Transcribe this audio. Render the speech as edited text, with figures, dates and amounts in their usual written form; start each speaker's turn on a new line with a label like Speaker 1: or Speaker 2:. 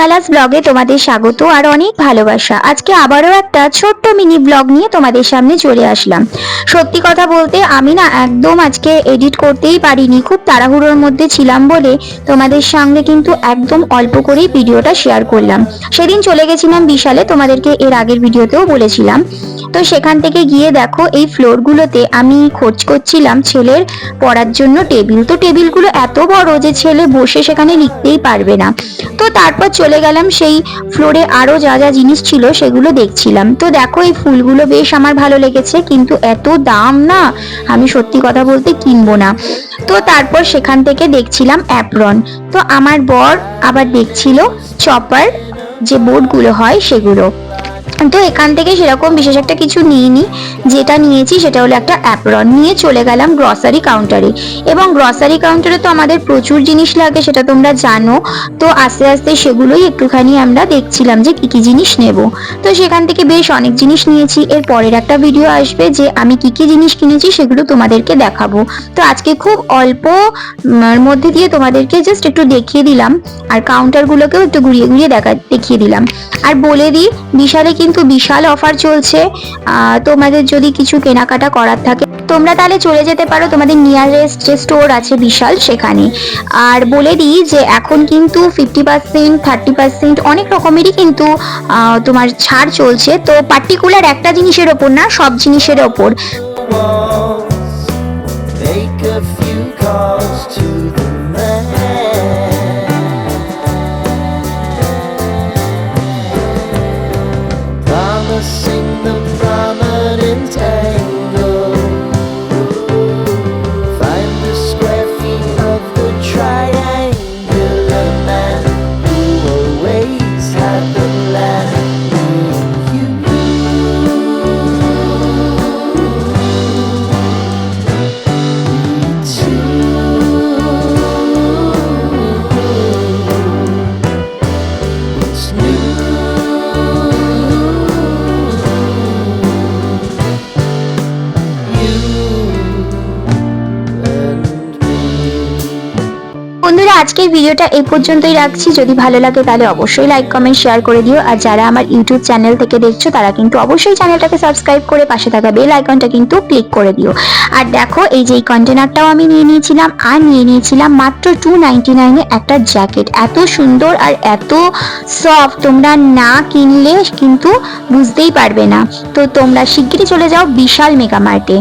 Speaker 1: মালাস ব্লগে তোমাদের স্বাগত আর অনেক ভালোবাসা। আজকে আবারও একটা ছোট্ট মিনি ব্লগ নিয়ে তোমাদের সামনে চলে আসলাম। সত্যি কথা বলতে আমি না একদম আজকে এডিট করতেই পারিনি, খুব তাড়াহুড়োর মধ্যে ছিলাম বলে তোমাদের সঙ্গে কিন্তু একদম অল্প করেই ভিডিওটা শেয়ার করলাম। সেদিন চলে গেছিলাম বিশালে, তোমাদেরকে এর আগের ভিডিওতেও বলেছিলাম। তো সেখান থেকে গিয়ে দেখো এই ফ্লোরগুলোতে আমি খোঁজ করছিলাম ছেলের পড়ার জন্য টেবিল। তো টেবিলগুলো এত বড় যে ছেলে বসে সেখানে লিখতেই পারবে না। তো তারপর চলে গেলাম সেই ফ্লোরে, আরো যা যা জিনিস ছিল সেগুলো দেখছিলাম। তো দেখো এই ফুলগুলো বেশ আমার ভালো লেগেছে, কিন্তু এত দাম না, আমি সত্যি কথা বলতে কিনবো না। তো তারপর সেখান থেকে দেখছিলাম অ্যাপ্রন। তো আমার বর আবার দেখছিল চপার, যে বোর্ডগুলো হয় সেগুলো। তো এখান থেকে সেরকম বিশেষ একটা কিছু নিইনি, যেটা নিয়েছি সেটা হলো একটা অ্যাপ্রন। নিয়ে চলে গেলাম গ্রসারি কাউন্টারে। এবং গ্রসারি কাউন্টারে তো আমাদের প্রচুর জিনিস লাগে, সেটা তোমরা জানো। তো আস্তে আস্তে সেগুলোই একটুখানি আমরা দেখছিলাম যে কি কি জিনিস নেব। তো সেখান থেকে বেশ অনেক জিনিস নিয়েছি। এর পরের একটা ভিডিও আসবে যে আমি কি কি জিনিস কিনেছি সেগুলো তোমাদেরকে দেখাবো। তো আজকে খুব অল্প মধ্যে দিয়ে তোমাদেরকে জাস্ট একটু দেখিয়ে দিলাম, আর কাউন্টারগুলোকেও একটু ঘুরিয়ে ঘুরিয়ে দেখিয়ে দিলাম। আর বলে দিই, বিশালে কিন্তু বিশাল অফার চলছে। তোমাদের যদি কিছু কেনাকাটা করার থাকে তোমরা তাহলে চলে যেতে পারো তোমাদের নিয়ারেস্ট যে স্টোর আছে বিশাল, সেখানে। আর বলে দিই যে এখন কিন্তু 50%, 30% অনেক রকমেরই কিন্তু তোমার ছাড় চলছে। তো পার্টিকুলার একটা জিনিসের ওপর না, সব জিনিসের ওপর। বন্ধুরা, আজকের ভিডিওটা এই পর্যন্তই রাখছি। যদি ভালো লাগে তাহলে অবশ্যই লাইক কমেন্ট শেয়ার করে দিও। আর যারা আমার ইউটিউব চ্যানেল থেকে দেখছো তারা কিন্তু অবশ্যই চ্যানেলটাকে সাবস্ক্রাইব করে পাশে থাকা বেল আইকনটা কিন্তু ক্লিক করে দিও। আর দেখো এই যে এই কন্টেনারটাও আমি নিয়ে নিয়েছিলাম, আর নিয়ে নিয়েছিলাম মাত্র 299 একটা জ্যাকেট। এত সুন্দর আর এত সফট, তোমরা না কিনলে কিন্তু বুঝতেই পারবে না। তো তোমরা শিগগিরই চলে যাও বিশাল মেগা মার্টে।